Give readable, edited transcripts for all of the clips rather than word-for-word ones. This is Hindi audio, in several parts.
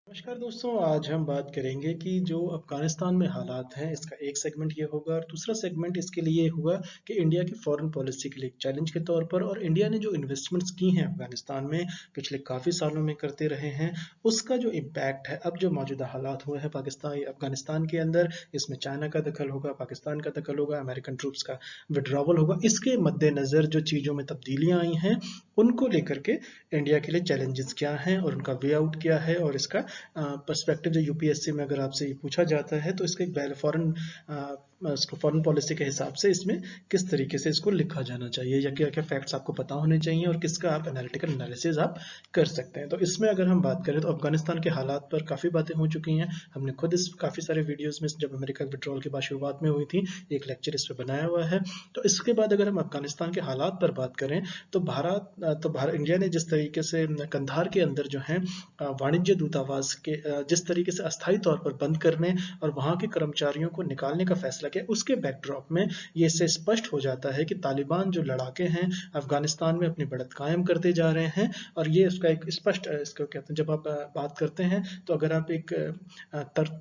नमस्कार दोस्तों, आज हम बात करेंगे कि जो अफ़गानिस्तान में हालात हैं, इसका एक सेगमेंट ये होगा और दूसरा सेगमेंट इसके लिए होगा कि इंडिया की फ़ॉरेन पॉलिसी के लिए एक चैलेंज के तौर पर और इंडिया ने जो इन्वेस्टमेंट्स की हैं अफ़गानिस्तान में पिछले काफ़ी सालों में करते रहे हैं, उसका जो इम्पैक्ट है, अब जो मौजूदा हालात हुए हैं अफ़गानिस्तान के अंदर, इसमें चाइना का दखल होगा, पाकिस्तान का दखल होगा, अमेरिकन ट्रूप्स का विड्रॉवल होगा। इसके मद्देनज़र जो चीज़ों में तब्दीलियाँ आई हैं, उनको लेकर के इंडिया के लिए चैलेंजेस क्या हैं और उनका वे आउट क्या है और इसका पर्सपेक्टिव जो यूपीएससी में अगर आपसे ये पूछा जाता है तो इसका एक फॉरेन पॉलिसी के हिसाब से इसमें किस तरीके से इसको लिखा जाना चाहिए या क्या क्या फैक्ट्स आपको पता होने चाहिए और किसका आप एनालिटिकल एनालिसिस आप कर सकते हैं। तो इसमें अगर हम बात करें तो अफगानिस्तान के हालात पर काफ़ी बातें हो चुकी हैं। हमने खुद इस काफ़ी सारे वीडियोस में जब अमेरिका विड्रॉल की बात शुरुआत में हुई थी एक लेक्चर इस पर बनाया हुआ है। तो इसके बाद अगर हम अफगानिस्तान के हालात पर बात करें तो भारत इंडिया ने जिस तरीके से कंधार के अंदर जो है वाणिज्य दूतावास के जिस तरीके से अस्थायी तौर पर बंद करने और वहां के कर्मचारियों को निकालने का फैसला किया, उसके बैकड्रॉप में ये इससे स्पष्ट हो जाता है कि तालिबान जो लड़ाके हैं अफगानिस्तान में अपनी बढ़त कायम करते जा रहे हैं। और ये उसका एक स्पष्ट इसको कहते हैं, जब आप बात करते हैं तो अगर आप एक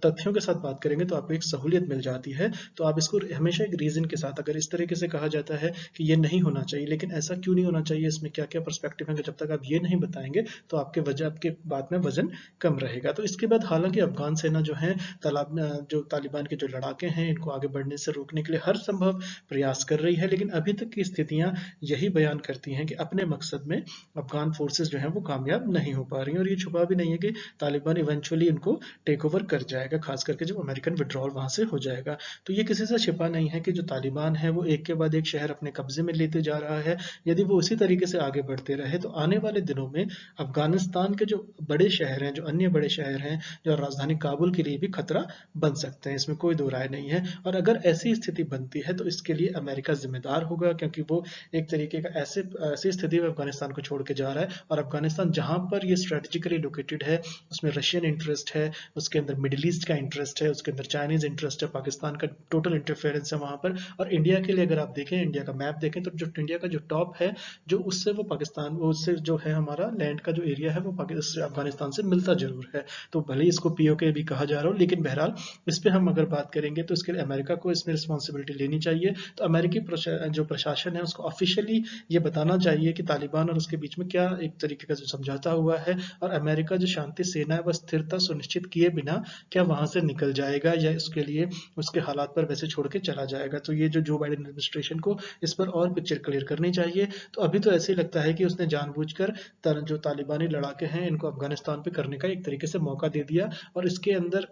तथ्यों के साथ बात करेंगे तो आपको एक सहूलियत मिल जाती है। तो आप इसको हमेशा एक रीजन के साथ, अगर इस तरीके से कहा जाता है कि ये नहीं होना चाहिए लेकिन ऐसा क्यों नहीं होना चाहिए, इसमें क्या क्या पर्सपेक्टिव है, जब तक आप ये नहीं बताएंगे तो आपके बात में वजन कम रहेगा। तो इसके बाद हालांकि अफगान सेना जो है जो तालिबान के जो लड़ाके हैं इनको आगे बढ़ने से रोकने के लिए हर संभव प्रयास कर रही है, लेकिन अभी तक की स्थितियां यही बयान करती हैं कि अपने मकसद में अफगान फोर्सेस जो हैं वो कामयाब नहीं हो पा रही हैं। और ये छुपा भी नहीं है कि तालिबान इवेंचुअली इनको टेक ओवर कर जाएगा, खास करके जब अमेरिकन विड्रॉल वहां से हो जाएगा। तो ये किसी से छिपा नहीं है कि जो तालिबान है वो एक के बाद एक शहर अपने कब्जे में लेते जा रहा है। यदि वो उसी तरीके से आगे बढ़ते रहे तो आने वाले दिनों में अफगानिस्तान के जो बड़े शहर हैं, जो अन्य बड़े शहर हैं, जो राजधानी काबुल के लिए भी खतरा बन सकते हैं, इसमें कोई दो राय नहीं है। और अगर ऐसी स्थिति बनती है तो इसके लिए अमेरिका जिम्मेदार होगा, क्योंकि वो एक तरीके का ऐसी स्थिति में अफगानिस्तान को छोड़ के जा रहा है। और अफगानिस्तान जहां पर ये स्ट्रेटेजिकली लोकेटेड है उसमें रशियन इंटरेस्ट है, उसके अंदर मिडिल ईस्ट का इंटरेस्ट है, उसके अंदर चाइनीज इंटरेस्ट है, पाकिस्तान का टोटल इंटरफेरेंस है वहां पर। और इंडिया के लिए अगर आप देखें, इंडिया का मैप देखें तो जो इंडिया का जो टॉप है, जो उससे वो पाकिस्तान, वो उससे जो है हमारा लैंड का जो एरिया है वो अफगानिस्तान से मिलता जरूर है। तो भले ही इसको पीओके भी कहा जा रहा हो, लेकिन बहरहाल इस पे हम अगर बात करेंगे तो इसके लिए अमेरिका को इसमें रिस्पॉन्सिबिलिटी लेनी चाहिए। तो अमेरिकी जो प्रशासन है उसको ऑफिशियली ये बताना चाहिए कि तालिबान और उसके बीच में क्या एक तरीके का जो समझौता हुआ है, और अमेरिका जो शांति सेना है वह स्थिरता सुनिश्चित किए बिना क्या वहां से निकल जाएगा या उसके लिए उसके हालात पर वैसे छोड़ के चला जाएगा। तो ये जो बाइडेन एडमिनिस्ट्रेशन को इस पर और पिक्चर क्लियर करनी चाहिए। तो अभी तो ऐसे ही लगता है कि उसने जानबूझकर जो तालिबानी लड़ाके हैं इनको अफगानिस्तान पे करने का एक तरीके से मौका दे दिया, और इसके अंदर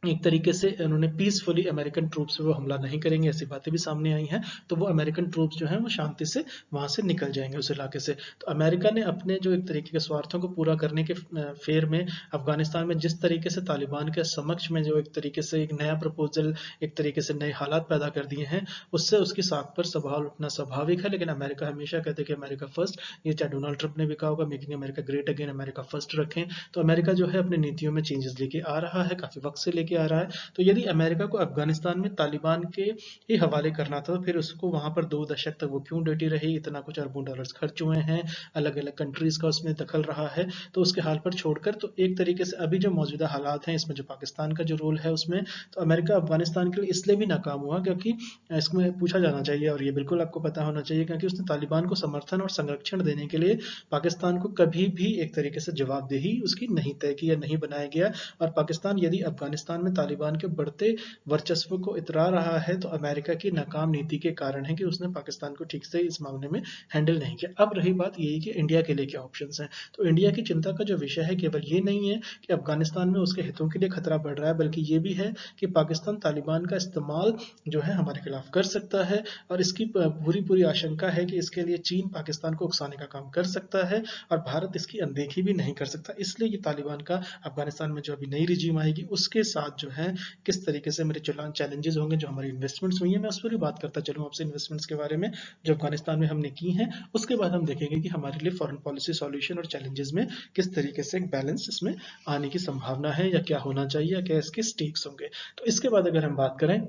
एक तरीके से उन्होंने पीसफुली अमेरिकन ट्रूप्स पे वो हमला नहीं करेंगे, ऐसी बातें भी सामने आई हैं। तो वो अमेरिकन ट्रूप्स जो हैं वो शांति से वहां से निकल जाएंगे उस इलाके से। तो अमेरिका ने अपने जो एक तरीके के स्वार्थों को पूरा करने के फेर में अफगानिस्तान में जिस तरीके से तालिबान के समक्ष में जो एक तरीके से एक नया प्रपोजल, एक तरीके से नए हालात पैदा कर दिए हैं, उससे उसकी साख पर सवाल उठना स्वाभाविक है। लेकिन अमेरिका हमेशा कहते हैं कि अमेरिका फर्स्ट, ये चाहे डोनाल्ड ट्रंप ने भी कहा होगा making America great again, America first रखें। तो अमेरिका जो है अपनी नीतियों में चेंजेस लेके आ रहा है, काफी वक्त से लेके आ रहा है। तो यदि अमेरिका को अफगानिस्तान में तालिबान के ही हवाले करना था तो फिर उसको वहां पर 2 दशक तक वो क्यों डटी रही, इतना कुछ अरबों डॉलर्स खर्च हुए हैं, अलग अलग कंट्रीज का उसमें दखल रहा है। तो उसके हाल पर छोड़कर तो एक तरीके से अभी जो मौजूदा हालात हैं इसमें जो पाकिस्तान का जो रोल है उसमें, तो अमेरिका अफगानिस्तान के लिए इसलिए भी नाकाम हुआ क्योंकि इसमें पूछा जाना चाहिए और ये बिल्कुल आपको पता होना चाहिए, क्योंकि उसने तालिबान को समर्थन और संरक्षण देने के लिए पाकिस्तान को कभी भी एक तरीके से जवाबदेही उसकी नहीं तय की या नहीं बनाया गया। और पाकिस्तान यदि अफगानिस्तान में तालिबान के बढ़ते वर्चस्व को इतरा रहा है तो अमेरिका की नाकाम नीति के कारण है कि उसने पाकिस्तान को ठीक से इस मामले में हैंडल नहीं किया। अब रही बात यही कि इंडिया के लिए क्या ऑप्शंस हैं, तो इंडिया की चिंता का जो विषय है केवल ये नहीं है कि अफगानिस्तान में उसके हितों के लिए खतरा बढ़ रहा है, बल्कि ये भी है कि पाकिस्तान तालिबान का इस्तेमाल जो है हमारे खिलाफ कर सकता है। और इसकी पूरी पूरी आशंका है कि इसके लिए चीन पाकिस्तान को उकसाने का काम कर सकता है और भारत इसकी अनदेखी भी नहीं कर सकता। इसलिए ये तालिबान का अफगानिस्तान में जो अभी नई रिजीम आएगी उसके साथ जो है किस तरीके से मेरे चैलेंजेस होंगे, जो हमारी इन्वेस्टमेंट्स हुई है, मैं उस पर भी बात करता चलूँ आपसे इन्वेस्टमेंट्स के बारे में जो अफगानिस्तान में हमने की हैं। उसके बाद हम देखेंगे कि हमारे लिए फॉरेन पॉलिसी सॉल्यूशन और चैलेंजेस में किस तरीके से एक बैलेंस इसमें आने की संभावना है या क्या होना चाहिए या क्या इसके स्टेक्स होंगे। तो इसके बाद अगर हम बात करें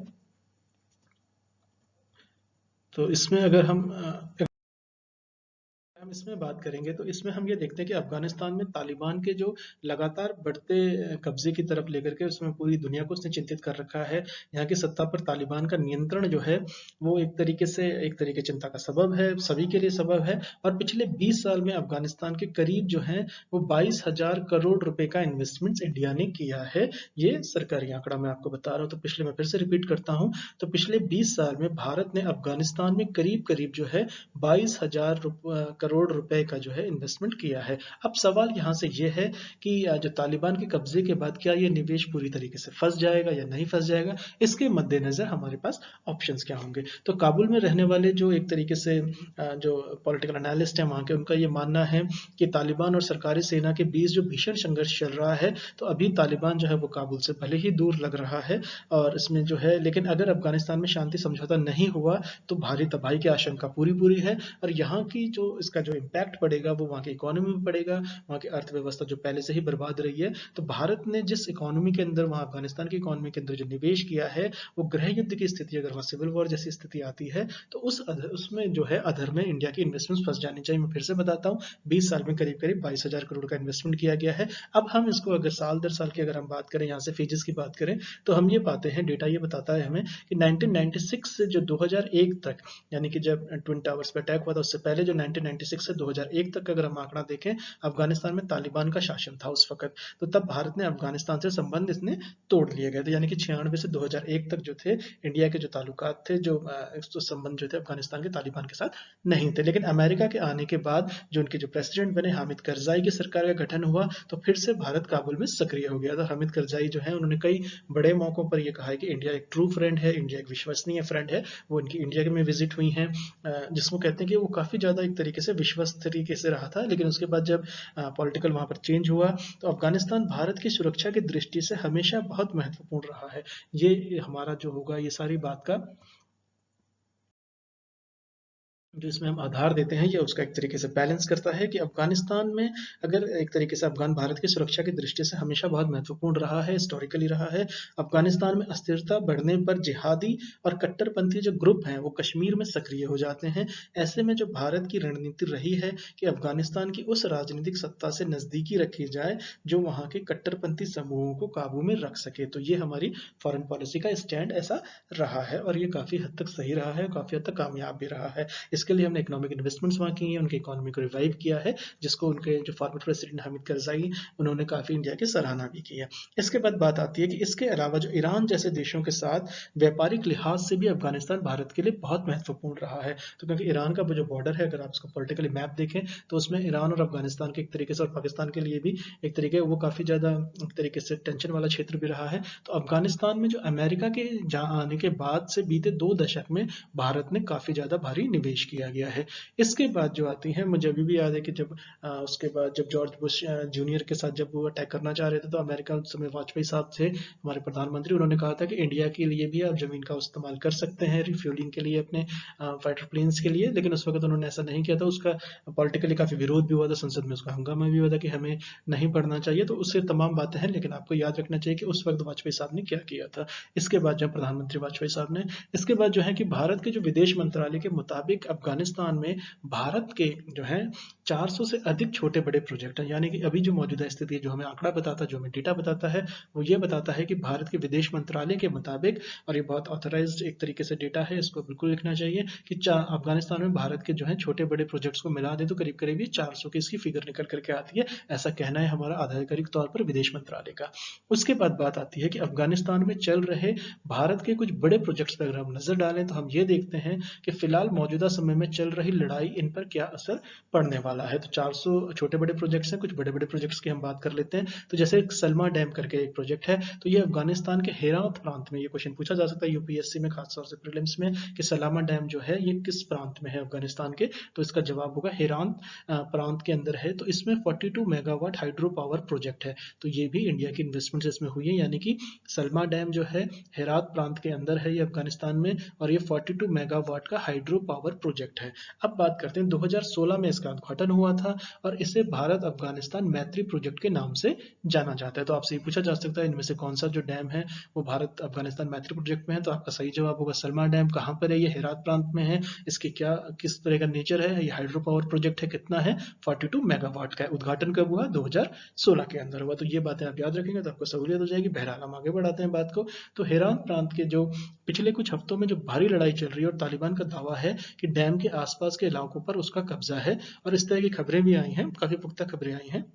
तो इसमें अगर हम इसमें बात करेंगे तो इसमें हम ये देखते हैं कि अफगानिस्तान में तालिबान के जो लगातार बढ़ते कब्जे की तरफ लेकर के उसमें पूरी दुनिया को उसने चिंतित कर रखा है। यहाँ की सत्ता पर तालिबान का नियंत्रण जो है वो एक तरीके चिंता का सबब है, सभी के लिए सबब है। और पिछले 20 साल में अफगानिस्तान के करीब जो है वो 22,000 करोड़ रुपए का इन्वेस्टमेंट इंडिया ने किया है। ये सरकारी आंकड़ा मैं आपको बता रहा हूँ, तो पिछले मैं फिर से रिपीट करता हूँ। तो पिछले 20 साल में भारत ने अफगानिस्तान में करीब करीब जो है 22,000 करोड़ रुपए का जो है इन्वेस्टमेंट किया है। अब सवाल यहाँ से ये है कि जो तालिबान के कब्जे के बाद क्या ये निवेश पूरी तरीके से फंस जाएगा या नहीं फंस जाएगा, इसके मद्देनजर हमारे पास ऑप्शंस क्या होंगे। तो काबुल में रहने वाले जो एक तरीके से जो पॉलिटिकल एनालिस्ट हैं वहाँ के, उनका ये मानना है कि तालिबान और सरकारी सेना के बीच जो भीषण संघर्ष चल रहा है, तो अभी तालिबान जो है वो काबुल से भले ही दूर लग रहा है और इसमें जो है, लेकिन अगर अफगानिस्तान में शांति समझौता नहीं हुआ तो भारी तबाही की आशंका पूरी पूरी है। और यहाँ की जो इसका जो इम्पैक्ट पड़ेगा वो वहाँ की इकोनॉमी में पड़ेगा, वहाँ की अर्थव्यवस्था जो पहले से ही बर्बाद रही है। तो भारत ने जिस इकोनॉमी के अंदर वहाँ अफगानिस्तान की इकोनॉमी के अंदर जो निवेश किया है, वो गृह युद्ध की स्थिति, अगर वहाँ सिविल वॉर जैसी स्थिति आती है तो उसमें जो है अधर में इंडिया की इन्वेस्टमेंट फंस जानी चाहिए। मैं फिर से बताता हूँ, 20 साल में करीब करीब 22,000 करोड़ का इन्वेस्टमेंट किया गया है। अब हम इसको अगर साल दर साल की अगर हम बात करें, यहाँ से फेजेस की बात करें, तो हम ये पाते हैं, डेटा ये बताता है हमें कि 1996 से जो 2001 तक, यानी कि जब ट्विन टावर्स पे अटैक हुआ था उससे पहले जो 1996 से 2001 तक अगर हम आंकड़ा देखें, अफगानिस्तान में तालिबान का शासन था उस वक्त। तो तब भारत ने अफगानिस्तान से संबंध इसने तोड़ लिए गए थे, यानी कि 96 से 2001 तक जो थे इंडिया के जो ताल्लुकात थे, जो संबंध जो थे अफगानिस्तान के तालिबान के साथ नहीं थे। लेकिन अमेरिका के आने के बाद जो उनके जो प्रेसिडेंट बने, हामिद करजाई की सरकार का गठन हुआ, तो फिर से भारत काबुल में सक्रिय हो गया था। हामिद करजाई जो है उन्होंने कई बड़े मौकों पर यह कहा है कि इंडिया एक ट्रू फ्रेंड है, इंडिया एक विश्वसनीय फ्रेंड है। वो इनकी इंडिया में विजिट हुई हैं, जिसको कहते हैं कि वो काफ़ी ज़्यादा एक तरीके से विश्वस्त तरीके से रहा था। लेकिन उसके बाद जब पॉलिटिकल वहाँ पर चेंज हुआ तो अफगानिस्तान भारत की सुरक्षा की दृष्टि से हमेशा बहुत महत्वपूर्ण रहा है। ये हमारा जो होगा, ये सारी बात का जो इसमें हम आधार देते हैं, ये उसका एक तरीके से बैलेंस करता है कि अफगानिस्तान में अगर एक तरीके से अफगान भारत की सुरक्षा की दृष्टि से हमेशा बहुत महत्वपूर्ण रहा है, हिस्टोरिकली रहा है। अफगानिस्तान में अस्थिरता बढ़ने पर जिहादी और कट्टरपंथी जो ग्रुप हैं वो कश्मीर में सक्रिय हो जाते हैं। ऐसे में जो भारत की रणनीति रही है कि अफगानिस्तान की उस राजनीतिक सत्ता से नज़दीकी रखी जाए जो वहाँ के कट्टरपंथी समूहों को काबू में रख सके। तो ये हमारी फॉरेन पॉलिसी का स्टैंड ऐसा रहा है और ये काफ़ी हद तक सही रहा है, काफ़ी हद तक कामयाब भी रहा है। इसके लिए हमने इकोनॉमिक इन्वेस्टमेंट्स वहाँ की हैं, उनकी इकोनॉमी को रिवाइव किया है, जिसको उनके जो फॉर्मर प्रेसिडेंट हामिद करजाई, उन्होंने काफ़ी इंडिया की सराहना भी की है। इसके बाद बात आती है कि इसके अलावा जो ईरान जैसे देशों के साथ व्यापारिक लिहाज से भी अफगानिस्तान भारत के लिए बहुत महत्वपूर्ण रहा है। तो क्योंकि ईरान का जो बॉर्डर है, अगर आप इसको पॉलिटिकली मैप देखें तो उसमें ईरान और अफगानिस्तान के एक तरीके से, और पाकिस्तान के लिए भी एक तरीके, वो काफ़ी ज़्यादा एक तरीके से टेंशन वाला क्षेत्र भी रहा है। तो अफगानिस्तान में जो अमेरिका के आने के बाद से बीते 2 दशक में भारत ने काफ़ी ज़्यादा भारी निवेश किया गया है। इसके बाद जो आती है, मुझे अभी भी याद है कि जब उसके बाद जब जॉर्ज बुश जूनियर के साथ जब वो अटैक करना चाह रहे थे, तो अमेरिका उस समय वाजपेयी साहब थे हमारे प्रधानमंत्री, उन्होंने कहा था कि इंडिया के लिए भी आप ज़मीन का इस्तेमाल कर सकते हैं रिफ्यूलिंग के लिए अपने फाइटर प्लेन्स के लिए। लेकिन उस वक्त उन्होंने ऐसा नहीं किया था, उसका पॉलिटिकली काफ़ी विरोध भी हुआ था, संसद में उसका हंगामा भी हुआ था कि हमें नहीं पढ़ना चाहिए। तो उससे तमाम बातें हैं, लेकिन आपको याद रखना चाहिए कि उस वक्त वाजपेयी साहब ने क्या किया था। इसके बाद जब प्रधानमंत्री वाजपेयी साहब ने, इसके बाद जो है कि भारत के जो विदेश मंत्रालय के मुताबिक अफगानिस्तान में भारत के जो है 400 से अधिक छोटे बड़े प्रोजेक्ट हैं। यानी कि अभी जो मौजूदा स्थिति है, जो हमें आंकड़ा बताता है, जो हमें डेटा बताता है, वो ये बताता है कि भारत के विदेश मंत्रालय के मुताबिक, और ये बहुत ऑथराइज्ड एक तरीके से डेटा है, इसको बिल्कुल लिखना चाहिए कि अफगानिस्तान में भारत के जो है छोटे बड़े प्रोजेक्ट्स को मिला दे तो करीब करीब ये 400 की इसकी फिगर निकल करके आती है। ऐसा कहना है हमारा आधिकारिक तौर पर विदेश मंत्रालय का। उसके बाद बात आती है कि अफगानिस्तान में चल रहे भारत के कुछ बड़े प्रोजेक्ट्स पर अगर हम नजर डालें तो हम ये देखते हैं कि फिलहाल मौजूदा समय में चल रही लड़ाई, इन पर क्या असर पड़ने वाला है। तो 400 छोटे बड़े प्रोजेक्ट्स हैं, कुछ बड़े बड़े प्रोजेक्ट्स की हम बात कर लेते हैं। तो जैसे एक सलमा डैम करके एक प्रोजेक्ट है, तो ये अफगानिस्तान के हेरात प्रांत में, ये क्वेश्चन पूछा जा सकता है यूपीएससी में खासतौर से प्रीलिम्स में, कि सलामा डैम जो है ये किस प्रांत में है अफगानिस्तान के। तो इसका जवाब होगा हेरात प्रांत के अंदर है। तो इसमें 42 मेगावाट हाइड्रो पावर प्रोजेक्ट है। तो ये भी इंडिया की इन्वेस्टमेंट इसमें हुई है, यानी कि सलमा डैम जो है हेरात प्रांत के अंदर है ये अफगानिस्तान में, और ये 42 मेगावाट का हाइड्रो पावर प्रोजेक्ट प्रोजेक्ट है। अब बात करते हैं 2016 में इसका उद्घाटन हुआ था और इसे भारत अफगानिस्तान मैत्री प्रोजेक्ट के नाम से जाना जाता है। तो आपसे ये पूछा जा सकता है इनमें से कौन सा जो डैम है वो भारत अफगानिस्तान मैत्री प्रोजेक्ट में है, तो आपका सही जवाब होगा सलमा डैम। कहाँ पर है ये? हेरात प्रांत में है। इसकी क्या किस तरह का नेचर है? ये हाइड्रो पावर प्रोजेक्ट है। कितना है? 42 मेगावाट का है। उद्घाटन कब हुआ? 2016 के अंदर हुआ। तो ये बातें आप याद रखेंगे तो आपको सहूलियत हो जाएगी। बहरहाल हम आगे बढ़ाते हैं बात को। तो हेरात प्रांत के जो पिछले कुछ हफ्तों में जो भारी लड़ाई चल रही है और तालिबान का दावा है कि डैम के आसपास के इलाकों पर उसका कब्जा है, और इस तरह की खबरें भी आई हैं, काफी पुख्ता खबरें आई हैं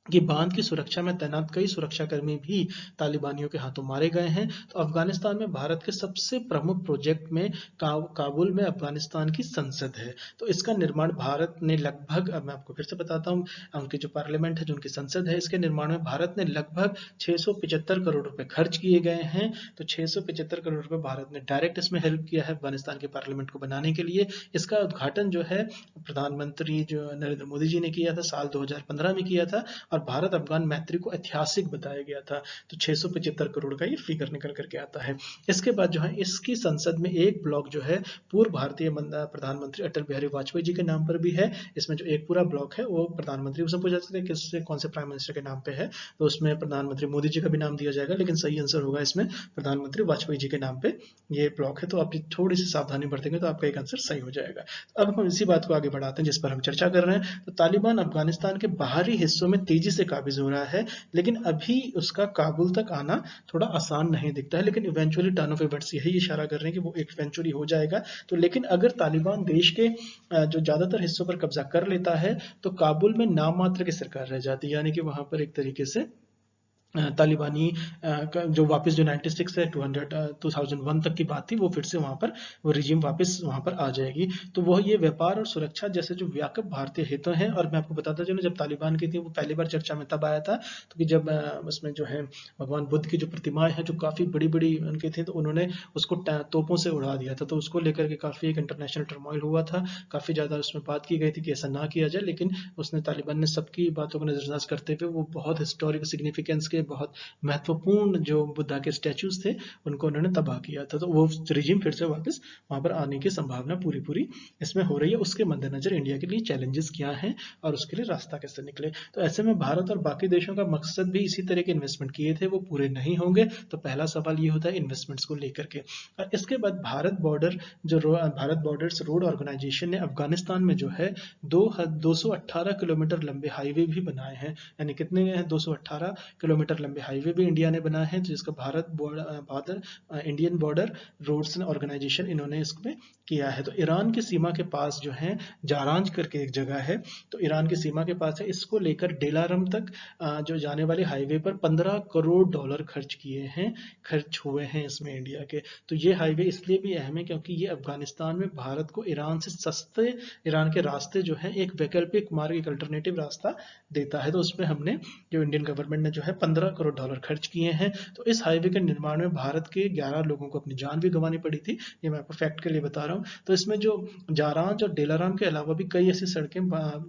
कि बांध की सुरक्षा में तैनात कई सुरक्षाकर्मी भी तालिबानियों के हाथों मारे गए हैं। तो अफगानिस्तान में भारत के सबसे प्रमुख प्रोजेक्ट में काबुल में अफगानिस्तान की संसद है। तो इसका निर्माण भारत ने लगभग, अब मैं आपको फिर से बताता हूँ, उनकी जो पार्लियामेंट है, जो उनकी संसद है, इसके निर्माण में भारत ने लगभग 675 करोड़ रुपए खर्च किए गए हैं। तो 675 करोड़ रुपए भारत ने डायरेक्ट इसमें हेल्प किया है अफगानिस्तान के पार्लियामेंट को बनाने के लिए। इसका उद्घाटन जो है प्रधानमंत्री जो नरेंद्र मोदी जी ने किया था, साल 2015 में किया था, और भारत अफगान मैत्री को ऐतिहासिक बताया गया था। तो 675 करोड़ का ये फिगर निकल करके आता है। इसके बाद जो है इसकी संसद में एक ब्लॉक जो है पूर्व भारतीय प्रधानमंत्री अटल बिहारी वाजपेयी जी के नाम पर भी है। इसमें जो एक पूरा ब्लॉक है वो प्रधानमंत्री, उसमें पूछा सकते हैं किससे, कौन से प्राइम मिनिस्टर के नाम पे है, तो उसमें प्रधानमंत्री मोदी जी का भी नाम दिया जाएगा, लेकिन सही आंसर होगा इसमें प्रधानमंत्री वाजपेयी जी के नाम पे ये ब्लॉक है। तो आप थोड़ी सी सावधानी बरतेंगे तो आपका एक आंसर सही हो जाएगा। अब हम इसी बात को आगे बढ़ाते हैं जिस पर हम चर्चा कर रहे हैं। तो तालिबान अफगानिस्तान के बाहरी हिस्सों में तेजी से काबिज हो रहा है, लेकिन अभी उसका काबुल तक आना थोड़ा आसान नहीं दिखता है, लेकिन इवेंचुअली टर्न ऑफ इवेंट्स यही इशारा कर रहे हैं कि वो इवेंचुअली हो जाएगा। तो लेकिन अगर तालिबान देश के जो ज्यादातर हिस्सों पर कब्जा कर लेता है तो काबुल में नाम मात्र की सरकार रह जाती है, यानी कि वहां पर एक तरीके से तालिबानी जो वापस जो 96 से 2001 तक की बात थी वो फिर से वहां पर वो रिजीम वापस वहां पर आ जाएगी। तो वो ये व्यापार और सुरक्षा जैसे जो व्यापक भारतीय हितों हैं। और मैं आपको बताता चलूं, जब तालिबान की थी वो पहली बार चर्चा में तब आया था तो कि जब उसमें जो है भगवान बुद्ध की जो प्रतिमाएं हैं जो काफी बड़ी बड़ी उनके थे, तो उन्होंने उसको तोपों से उड़ा दिया था। तो उसको लेकर के काफी एक इंटरनेशनल टर्मोइल हुआ था, काफी ज्यादा उसमें बात की गई थी कि ऐसा ना किया जाए, लेकिन उसने तालिबान ने सबकी बातों को नजरअंदाज करते हुए वो बहुत हिस्टोरिक सिग्निफिकेंस के बहुत महत्वपूर्ण जो बुद्धा के स्टैचूज थे उनको उन्होंने तबाह किया था। तो वो रिजीम फिर से वापस वहां पर आने की संभावना पूरी पूरी इसमें हो रही है। उसके मद्देनजर इंडिया के लिए चैलेंजेस क्या हैं और उसके लिए रास्ता कैसे निकले। तो ऐसे में भारत और बाकी देशों का मकसद भी इसी तरह के इन्वेस्टमेंट किए थे, वो पूरे नहीं होंगे। तो पहला सवाल ये होता है इन्वेस्टमेंट्स को लेकर के। और इसके बाद भारत बॉर्डर्स रोड ऑर्गेनाइजेशन ने अफगानिस्तान में जो है 218 किलोमीटर लंबे हाईवे भी बनाए हैं। यानी कितने हैं? 218 किलोमीटर लंबे हाईवे भी इंडिया ने बनाया है, जिसका इंडियन बॉर्डर रोड्स ऑर्गेनाइजेशन इन्होंने इसमें किया है। तो ईरान की सीमा के पास जो है जारांज करके एक जगह है, तो ईरान की सीमा के पास है, इसको लेकर डेलारम तक जो जाने वाले हाईवे पर $15 करोड़ खर्च हुए हैं इसमें इंडिया के। तो ये हाईवे इसलिए भी अहम है क्योंकि ये अफगानिस्तान में भारत को ईरान से सस्ते ईरान के रास्ते जो है एक वैकल्पिक मार्ग, एक अल्टरनेटिव रास्ता देता है। तो उसमें हमने जो इंडियन गवर्नमेंट ने जो है $15 करोड़ खर्च किए हैं। तो इस हाईवे के निर्माण में भारत के 11 लोगों को अपनी जान भी गंवानी पड़ी थी, ये मैं आपको फैक्ट के लिए बता रहा हूँ। तो इसमें जो जारांज और डेलाराम के अलावा भी कई ऐसी सड़कें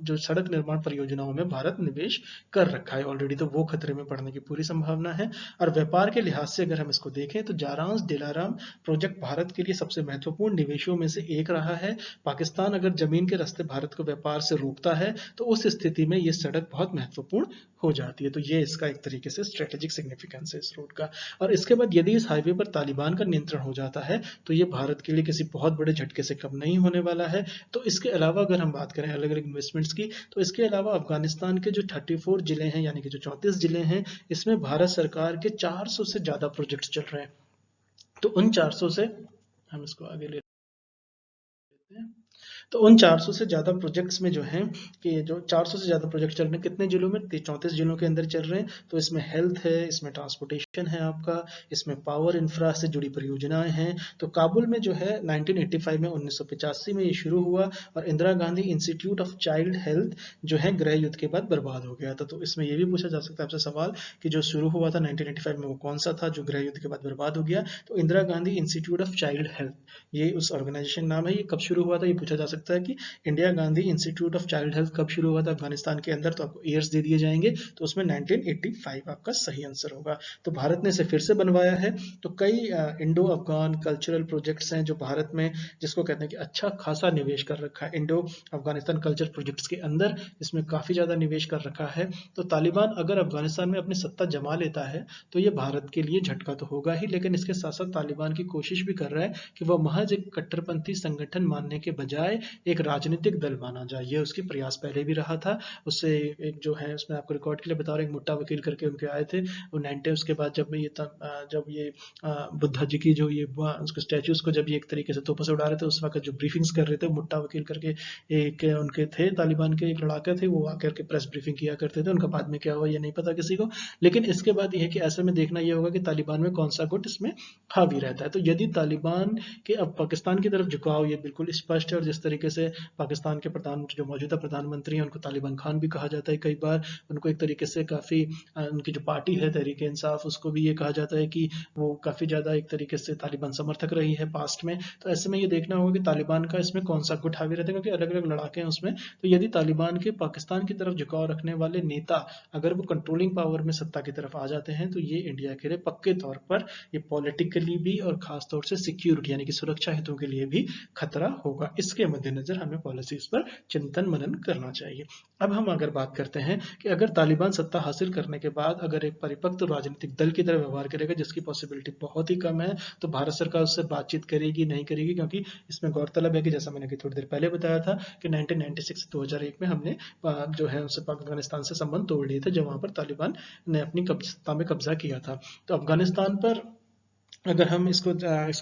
जो सड़क निर्माण परियोजनाओं में भारत निवेश कर रखा है ऑलरेडी, तो वो खतरे में पड़ने की पूरी संभावना है। और व्यापार के लिहाज से अगर हम इसको देखें तो जारांज डेलाराम प्रोजेक्ट भारत के लिए सबसे महत्वपूर्ण निवेशों में से एक रहा है। पाकिस्तान अगर जमीन के रास्ते भारत को व्यापार से रोकता है तो उस स्थिति में ये सड़क बहुत महत्वपूर्ण हो जाती है। तो ये इसका एक तरीके से स्ट्रेटेजिक सिग्निफिकेंस है इस रूट का। और इसके बाद यदि इस हाईवे पर तालिबान का नियंत्रण हो जाता है तो ये भारत के लिए किसी बहुत बड़े झटके से कम नहीं होने वाला है। तो इसके अलावा अगर हम बात करें अलग अलग इन्वेस्टमेंट्स की, तो इसके अलावा अफगानिस्तान के जो 34 जिले हैं, यानी कि जो 34 जिले हैं, इसमें भारत सरकार के 400 से ज्यादा प्रोजेक्ट्स चल रहे हैं। तो उन 400 से हम इसको आगे ले लेते हैं। तो उन 400 से ज्यादा प्रोजेक्ट्स में जो है कि जो 400 से ज्यादा प्रोजेक्ट चल रहे हैं, कितने जिलों में? 34 जिलों के अंदर चल रहे हैं। तो इसमें हेल्थ है, इसमें ट्रांसपोर्टेशन है आपका, इसमें पावर इंफ्रा से जुड़ी परियोजनाएं हैं। तो काबुल में जो है 1985 में 1985 में ये शुरू हुआ और Indira Gandhi institute of child health जो है गृह युद्ध के बाद बर्बाद हो गया था। तो इसमें यह भी पूछा जा सकता है आपसे सवाल कि जो शुरू हुआ था 1985 में वो कौन सा था जो गृह युद्ध के बाद बर्बाद हो गया? तो Indira Gandhi institute of child health, ये उस ऑर्गेनाइजेशन नाम है। ये कब शुरू हुआ था ये पूछा जा सकता सकता है कि India Gandhi institute of child health कब शुरू हुआ था अफगानिस्तान के अंदर, तो आपको ईयर्स दे दिए जाएंगे, तो उसमें 1985 आपका सही आंसर होगा। तो भारत ने इसे फिर से बनवाया है। तो कई इंडो अफगान कल्चरल प्रोजेक्ट्स हैं जो भारत में, जिसको कहते हैं कि अच्छा खासा निवेश कर रखा है इंडो अफगानिस्तान कल्चर प्रोजेक्ट्स के अंदर, इसमें काफ़ी ज़्यादा निवेश कर रखा है। तो तालिबान अगर अफगानिस्तान में अपनी सत्ता जमा लेता है तो ये भारत के लिए झटका तो होगा ही, लेकिन इसके साथ साथ तालिबान की कोशिश भी कर रहा है कि वह महज एक कट्टरपंथी संगठन मानने के बजाय एक राजनीतिक दल माना जाए। ये उसकी प्रयास पहले भी रहा था। उससे एक जो है, उसमें आपको रिकॉर्ड के लिए बता रहे हैं, मुट्टा वकील करके उनके आए थे वो 90, उसके बाद जब ये बुद्धा जी की जो ये उसके स्टैचूज को जब ये एक तरीके से तोपों से उड़ा रहे थे, उस वक्त जो ब्रीफिंग्स कर रहे थे, मुट्टा वकील करके एक उनके थे, तालिबान के एक लड़ाके थे, वो आकर के प्रेस ब्रीफिंग किया करते थे। उनका बाद में क्या हुआ ये नहीं पता किसी को, लेकिन इसके बाद ये है कि ऐसे में देखना ये होगा कि तालिबान में कौन सा गुट इसमें हावी रहता है। तो यदि तालिबान के अब पाकिस्तान की तरफ झुकाव ये बिल्कुल स्पष्ट है, और जिस तरीके से पाकिस्तान के जो मौजूदा प्रधानमंत्री हैं उनको तालिबान खान भी कहा जाता है कई बार, उनको एक तरीके से काफ़ी उनकी जो पार्टी है तहरीक इंसाफ, उसको भी ये कहा जाता है कि वो काफ़ी ज़्यादा एक तरीके से तालिबान समर्थक रही है पास्ट में। तो ऐसे में ये देखना होगा कि तालिबान का इसमें कौन सा गुट हावी रहता है, क्योंकि अलग अलग लड़ाके हैं उसमें। तो यदि तालिबान के पाकिस्तान की तरफ झुकाव रखने वाले नेता अगर वो कंट्रोलिंग पावर में सत्ता की तरफ आ जाते हैं, तो ये इंडिया के लिए पक्के तौर पर ये पॉलिटिकली भी और खास तौर से सिक्योरिटी यानी कि सुरक्षा हितों के लिए भी खतरा होगा। इसके मद्देनजर हमें पॉलिसीज पर चिंतन मनन करना चाहिए। अब हम अगर बात करते हैं कि अगर तालिबान सत्ता हासिल करने के बाद अगर एक परिपक्व राजनीतिक दल की तरह व्यवहार करेगा, जिसकी पॉसिबिलिटी बहुत ही कम है, तो भारत सरकार उससे बातचीत करेगी नहीं करेगी, क्योंकि इसमें गौरतलब है कि जैसा मैंने थोड़ी देर पहले बताया था कि 1996 2001 में हमने जो है उससे अफगानिस्तान से संबंध तोड़ लिए थे, जब वहां पर तालिबान ने अपनी सत्ता में कब्जा किया था। तो अफगानिस्तान पर अगर हम इसको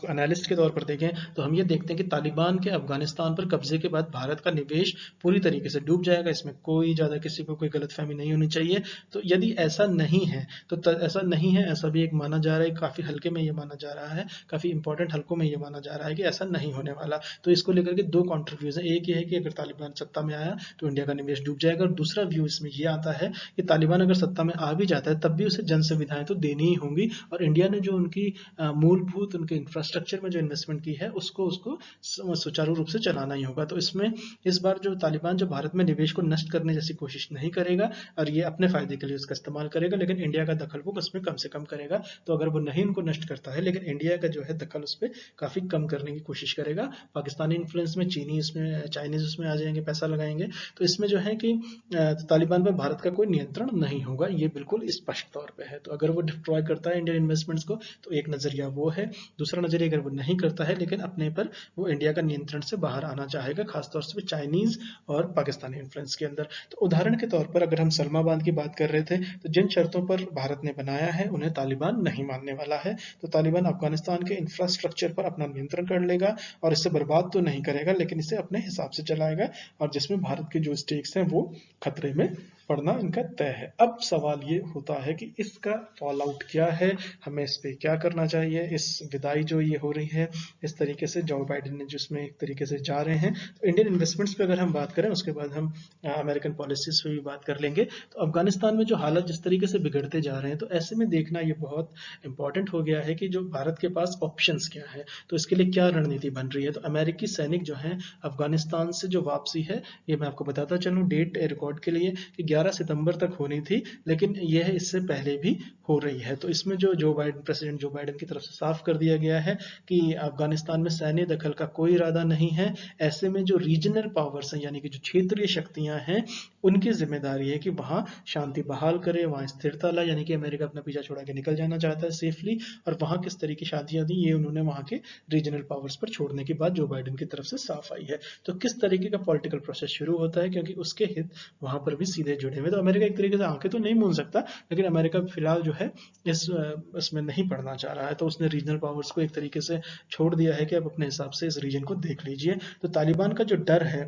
एनालिस्ट के तौर पर देखें, तो हम ये देखते हैं कि तालिबान के अफगानिस्तान पर कब्जे के बाद भारत का निवेश पूरी तरीके से डूब जाएगा। इसमें कोई ज़्यादा किसी को कोई गलतफहमी नहीं होनी चाहिए। तो यदि ऐसा नहीं है तो ऐसा नहीं है, ऐसा भी एक माना जा रहा है, काफ़ी हल्के में ये माना जा रहा है, काफ़ी इंपॉर्टेंट हल्कों में ये माना जा रहा है कि ऐसा नहीं होने वाला। तो इसको लेकर के दो कॉन्ट्रीव्यूज है। एक ये है कि अगर तालिबान सत्ता में आया तो इंडिया का निवेश डूब जाएगा, और दूसरा व्यू इसमें ये आता है कि तालिबान अगर सत्ता में आ भी जाता है तब भी उसे जन सुविधाएं तो देनी ही होंगी, और इंडिया ने जो उनकी मूलभूत उनके इंफ्रास्ट्रक्चर में जो इन्वेस्टमेंट की है उसको उसको सुचारू रूप से चलाना ही होगा। तो इसमें इस बार जो तालिबान जो भारत में निवेश को नष्ट करने जैसी कोशिश नहीं करेगा, और ये अपने फायदे के लिए उसका इस्तेमाल करेगा, लेकिन इंडिया का दखल वो उसमें कम से कम करेगा। तो अगर वो नहीं उनको नष्ट करता है, लेकिन इंडिया का जो है दखल उस पर काफ़ी कम करने की कोशिश करेगा। पाकिस्तानी इन्फ्लुएंस में चीनी इसमें चाइनीज उसमें आ जाएंगे, पैसा लगाएंगे। तो इसमें जो है कि तालिबान पर भारत का कोई नियंत्रण नहीं होगा, ये बिल्कुल स्पष्ट तौर पे है। तो अगर वो डिस्ट्रॉय करता है इंडियन इन्वेस्टमेंट्स को, तो एक नज़रिया वो है। दूसरा नजरिया अगर वो नहीं करता है, लेकिन अपने पर वो इंडिया का नियंत्रण से बाहर आना चाहेगा, खासतौर से चाइनीज और पाकिस्तानी इन्फ्लुएंस के अंदर। तो उदाहरण के तौर पर अगर हम सलमा बांध की बात कर रहे थे, तो जिन शर्तों पर भारत ने बनाया है उन्हें तालिबान नहीं मानने वाला है। तो तालिबान अफगानिस्तान के इंफ्रास्ट्रक्चर पर अपना नियंत्रण कर लेगा, और इसे बर्बाद तो नहीं करेगा, लेकिन इसे अपने हिसाब से चलाएगा, और जिसमें भारत के जो स्टेक्स हैं वो खतरे में पड़ना इनका तय है। अब सवाल ये होता है कि इसका फॉल आउट क्या है, हमें इस पे क्या करना चाहिए। इस विदाई जो ये हो रही है इस तरीके से, जो बाइडेन ने जिसमें एक तरीके से जा रहे हैं, तो इंडियन इन्वेस्टमेंट्स पे अगर हम बात करें, उसके बाद हम अमेरिकन पॉलिसीज पे भी बात कर लेंगे। तो अफगानिस्तान में जो हालत जिस तरीके से बिगड़ते जा रहे हैं, तो ऐसे में देखना ये बहुत इंपॉर्टेंट हो गया है कि जो भारत के पास ऑप्शंस क्या है, तो इसके लिए क्या रणनीति बन रही है। तो अमेरिकी सैनिक जो है अफगानिस्तान से जो वापसी है, ये मैं आपको बताता चलूँ डेट रिकॉर्ड के लिए कि 11 सितंबर तक होनी थी, लेकिन यह इससे पहले भी हो रही है। तो इसमें जो प्रेसिडेंट जो बाइडेन की तरफ से साफ कर दिया गया है कि अफगानिस्तान में सैन्य दखल का कोई इरादा नहीं है। ऐसे में जो रीजनल पावर्स हैं, यानी कि जो क्षेत्रीय शक्तियां हैं, उनकी जिम्मेदारी है कि वहां शांति बहाल करे, वहां स्थिरता लाए। यानी कि अमेरिका अपना पीछा छोड़ा के निकल जाना चाहता है सेफली, और वहां किस तरीके की शादियां दी ये उन्होंने वहां के रीजनल पावर्स पर छोड़ने की बात जो बाइडेन की तरफ से साफ आई है। तो किस तरीके का पॉलिटिकल प्रोसेस शुरू होता है, क्योंकि उसके हित वहां पर भी सीधे जुड़े हुए। तो अमेरिका एक तरीके से आंखें तो नहीं मूंद सकता, लेकिन अमेरिका फिलहाल जो है इसमें नहीं पढ़ना चाह रहा है। तो उसने रीजनल पावर्स को एक तरीके से छोड़ दिया है कि आप अपने हिसाब से इस रीजन को देख लीजिए। तो तालिबान का जो डर है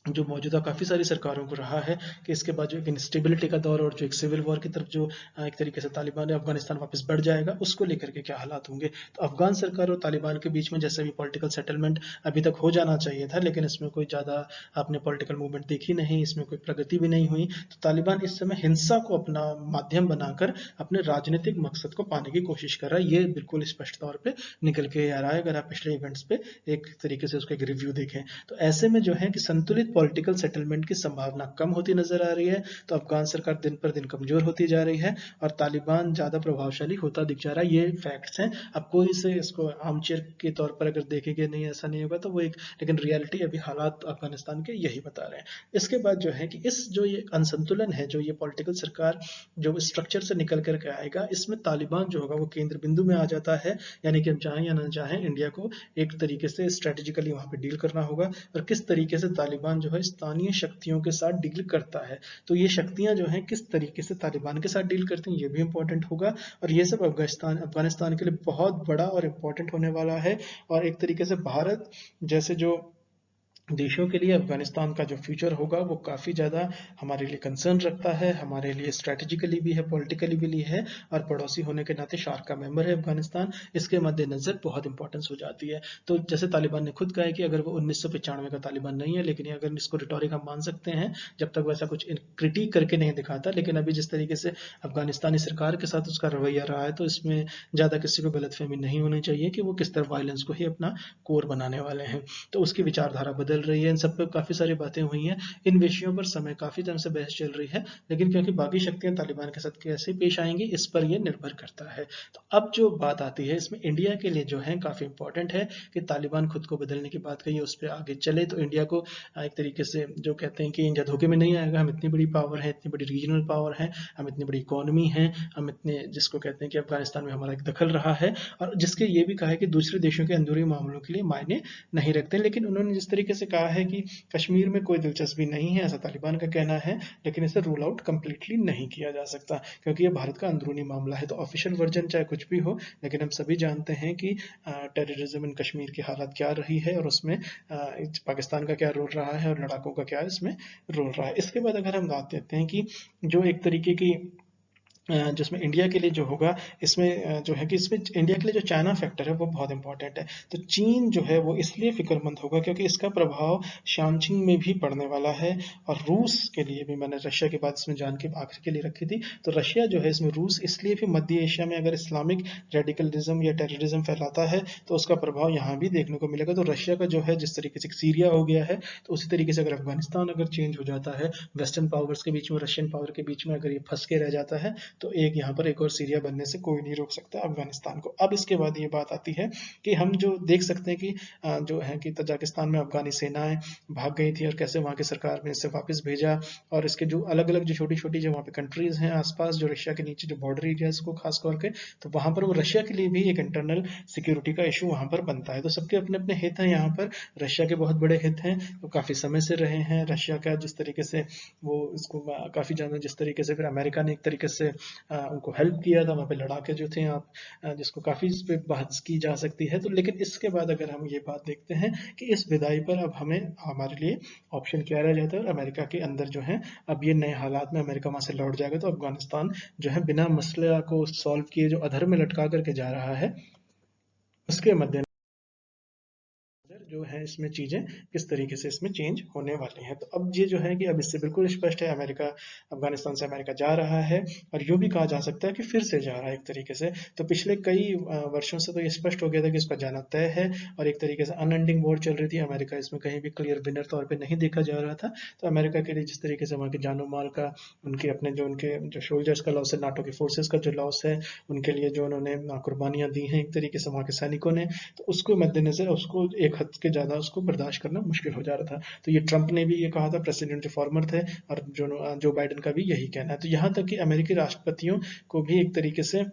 जो मौजूदा काफ़ी सारी सरकारों को रहा है कि इसके बाद जो एक इंस्टेबिलिटी का दौर और जो एक सिविल वॉर की तरफ जो एक तरीके से तालिबान अफगानिस्तान वापस बढ़ जाएगा, उसको लेकर के क्या हालात होंगे। तो अफगान सरकार और तालिबान के बीच में जैसे भी पॉलिटिकल सेटलमेंट अभी तक हो जाना चाहिए था, लेकिन इसमें कोई ज़्यादा आपने पॉलिटिकल मूवमेंट देखी नहीं, इसमें कोई प्रगति भी नहीं हुई। तो तालिबान इस समय हिंसा को अपना माध्यम बनाकर अपने राजनीतिक मकसद को पाने की कोशिश कर रहा है। ये बिल्कुल स्पष्ट तौर पर निकल के आ रहा है, अगर आप पिछले इवेंट्स पे एक तरीके से उसका एक रिव्यू देखें। तो ऐसे में जो है कि संतुलित पॉलिटिकल सेटलमेंट की संभावना कम होती नजर आ रही है। तो अफगान सरकार दिन पर दिन कमजोर होती जा रही है और तालिबान ज्यादा प्रभावशाली होता दिख जा रहा है। ये फैक्ट्स हैं। अब कोई इसे इसको आर्मचेयर के तौर पर अगर देखेंगे नहीं ऐसा नहीं होगा तो वो एक, लेकिन रियलिटी अभी हालात अफगानिस्तान के यही बता रहे हैं। इसके बाद जो है कि इस जो ये असंतुलन है, जो ये पॉलिटिकल सरकार जो स्ट्रक्चर से निकल करके आएगा, इसमें तालिबान जो होगा वो केंद्र बिंदु में आ जाता है। यानी कि हम चाहें या ना चाहें इंडिया को एक तरीके से स्ट्रेटेजिकली वहां पे डील करना होगा। और किस तरीके से तालिबान जो है स्थानीय शक्तियों के साथ डील करता है, तो ये शक्तियां जो हैं किस तरीके से तालिबान के साथ डील करती हैं, ये भी इंपॉर्टेंट होगा। और ये सब अफगानिस्तान के लिए बहुत बड़ा और इंपॉर्टेंट होने वाला है। और एक तरीके से भारत जैसे जो देशों के लिए अफगानिस्तान का जो फ्यूचर होगा वो काफ़ी ज़्यादा हमारे लिए कंसर्न रखता है, हमारे लिए स्ट्रैटेजिकली भी है, पॉलिटिकली भी है, और पड़ोसी होने के नाते शार्क का मेंबर है अफगानिस्तान। इसके मद्देनज़र बहुत इंपॉर्टेंस हो जाती है। तो जैसे तालिबान ने खुद कहा है कि अगर वो 1995 का तालिबान नहीं है, लेकिन अगर इसको रिटोरिक हम मान सकते हैं, जब तक वैसा कुछ क्रिटिक करके नहीं दिखाता। लेकिन अभी जिस तरीके से अफगानिस्तानी सरकार के साथ उसका रवैया रहा है, तो इसमें ज़्यादा किसी को गलतफहमी नहीं होनी चाहिए कि वो किस तरह वायलेंस को ही अपना कोर बनाने वाले हैं। तो उसकी विचारधारा बदल रही है। इन सब पे काफ़ी सारी बातें हुई हैं। इन विषयों पर समय काफ़ी टाइम से बहस चल रही है, लेकिन क्योंकि बाकी शक्तियां तालिबान के साथ कैसे पेश आएंगी इस पर यह निर्भर करता है। तो अब जो बात आती है इसमें इंडिया के लिए जो है काफ़ी इंपॉर्टेंट है कि तालिबान खुद को बदलने की बात कही है, उस पर आगे चले तो इंडिया को एक तरीके से जो कहते हैं कि इंडिया धोखे में नहीं आएगा। हम इतनी बड़ी पावर है, इतनी बड़ी रीजनल पावर है, हम इतनी बड़ी इकोनॉमी है, हम इतने जिसको कहते हैं कि अफगानिस्तान में हमारा एक दखल रहा है, और जिसके ये भी कहा है कि दूसरे देशों के अंदरूनी मामलों के लिए मायने नहीं रखते। लेकिन उन्होंने जिस तरीके से कहा है कि कश्मीर में कोई दिलचस्पी नहीं है, ऐसा तालिबान का कहना है, लेकिन इसे रूल आउट कंप्लीटली नहीं किया जा सकता क्योंकि ये भारत का अंदरूनी मामला है। तो ऑफिशियल वर्जन चाहे कुछ भी हो, लेकिन हम सभी जानते हैं कि टेररिज्म इन कश्मीर की हालत क्या रही है और उसमें पाकिस्तान का क्या रोल रहा है और लड़ाकों का क्या इसमें रोल रहा है। इसके बाद अगर हम बात करते हैं कि जो एक तरीके की जिसमें इंडिया के लिए जो होगा, इसमें जो है कि इसमें इंडिया के लिए जो चाइना फैक्टर है वो बहुत इंपॉर्टेंट है। तो चीन जो है वो इसलिए फिक्रमंद होगा क्योंकि इसका प्रभाव शामचिंग में भी पड़ने वाला है, और रूस के लिए भी, मैंने रशिया के बाद इसमें जान के आखिर के लिए रखी थी, तो रशिया जो है इसमें रूस इसलिए भी मध्य एशिया में अगर इस्लामिक रेडिकलिज्म या टेररिज्म फैलाता है तो उसका प्रभाव यहाँ भी देखने को मिलेगा। तो रशिया का जो है जिस तरीके से सीरिया हो गया है, तो उसी तरीके से अगर अफगानिस्तान अगर चेंज हो जाता है, वेस्टर्न पावर्स के बीच में, रशियन पावर के बीच में अगर ये फंस के रह जाता है, तो एक यहाँ पर एक और सीरिया बनने से कोई नहीं रोक सकता अफगानिस्तान को। अब इसके बाद ये बात आती है कि हम जो देख सकते हैं कि जो है कि तजाकिस्तान में अफगानी सेनाएं भाग गई थी और कैसे वहाँ की सरकार ने इसे वापस भेजा, और इसके जो अलग अलग जो छोटी छोटी जो वहाँ पे कंट्रीज हैं आसपास जो रशिया के नीचे जो बॉर्डर एरियाज को खास करके, तो वहाँ पर वो रशिया के लिए भी एक इंटरनल सिक्योरिटी का इशू वहाँ पर बनता है। तो सबके अपने अपने हित हैं यहाँ पर। रशिया के बहुत बड़े हित हैं, वो काफ़ी समय से रहे हैं। रशिया का जिस तरीके से वो इसको काफ़ी ज़्यादा, जिस तरीके से फिर अमेरिका ने एक तरीके से उनको हेल्प किया था, वहाँ पे लड़ाके जो थे आप, जिसको काफ़ी इस पे बहस की जा सकती है। तो लेकिन इसके बाद अगर हम ये बात देखते हैं कि इस विदाई पर अब हमें हमारे लिए ऑप्शन क्या रह जाता है, और अमेरिका के अंदर जो है अब ये नए हालात में अमेरिका वहाँ से लौट जाएगा, तो अफगानिस्तान जो है बिना मसले को सॉल्व किए जो अधर में लटका करके जा रहा है, उसके मद्देनजर जो है इसमें चीजें किस तरीके से इसमें चेंज होने वाली हैं। तो अब ये जो है कि अब इससे बिल्कुल स्पष्ट है, अमेरिका अफगानिस्तान से अमेरिका जा रहा है, और यूं भी कहा जा सकता है कि फिर से जा रहा है एक तरीके से। तो पिछले कई वर्षों से तो ये स्पष्ट हो गया था कि इसका जाना तय है, और एक तरीके से अनएंडिंग वॉर चल रही थी। अमेरिका इसमें कहीं भी क्लियर विनर तौर पर नहीं देखा जा रहा था। तो अमेरिका के लिए जिस तरीके से वहाँ के जानो माल का, उनके अपने जो उनके जो सोल्जर्स का लॉस है, नाटो की फोर्सेस का जो लॉस है, उनके लिए जो उन्होंने कुर्बानियां दी हैं एक तरीके से वहाँ के सैनिकों ने, तो उसको मद्देनजर उसको एक हद के ज़्यादा उसको बर्दाश्त करना मुश्किल हो जा रहा था। तो ये ट्रंप ने भी ये कहा था, प्रेसिडेंट रिफॉर्मर थे, और जो बाइडेन का भी यही कहना है। तो यहाँ तक कि अमेरिकी राष्ट्रपतियों को भी एक तरीके से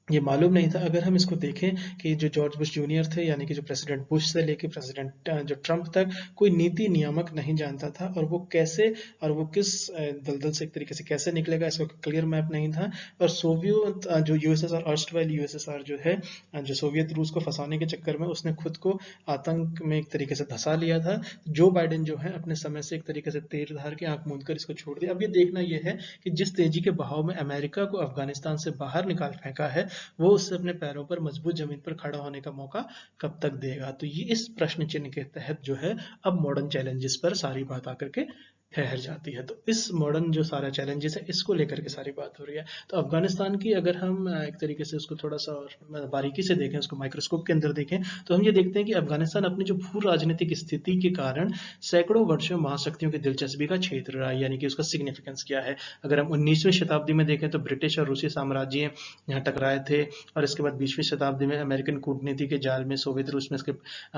ये मालूम नहीं था। अगर हम इसको देखें कि जो जॉर्ज बुश जूनियर थे, यानी कि जो प्रेसिडेंट बुश से लेके प्रेसिडेंट जो ट्रंप तक, कोई नीति नियामक नहीं जानता था, और वो कैसे और वो किस दलदल से एक तरीके से कैसे निकलेगा, इसका क्लियर मैप नहीं था। और सोवियत जो यूएसएसआर, अर्स्टवाइल यूएसएसआर जो है, जो सोवियत रूस को फंसाने के चक्कर में उसने खुद को आतंक में एक तरीके से धंसा लिया था। जो बाइडेन जो है अपने समय से एक तरीके से तीर धार के आंख मूंद कर इसको छोड़ दिया। अब ये देखना यह है कि जिस तेजी के बहाव में अमेरिका को अफगानिस्तान से बाहर निकाल फेंका है, वो उससे अपने पैरों पर मजबूत जमीन पर खड़ा होने का मौका कब तक देगा। तो ये इस प्रश्न चिन्ह के तहत जो है अब मॉडर्न चैलेंजेस पर सारी बात आकर के ठहर जाती है। तो इस मॉडर्न जो सारा चैलेंजेस है, इसको लेकर के सारी बात हो रही है। तो अफगानिस्तान की अगर हम एक तरीके से उसको थोड़ा सा और बारीकी से देखें, उसको माइक्रोस्कोप के अंदर देखें, तो हम ये देखते हैं कि अफगानिस्तान अपनी जो भू राजनीतिक स्थिति के कारण सैकड़ों वर्षों महाशक्तियों की दिलचस्पी का क्षेत्र रहा है, यानी कि उसका सिग्निफिकेंस क्या है। अगर हम 19वीं शताब्दी में देखें तो ब्रिटिश और रूसी साम्राज्य यहाँ टकराए थे, और इसके बाद 20वीं शताब्दी में अमेरिकन कूटनीति के जाल में सोवियत रूस में इसके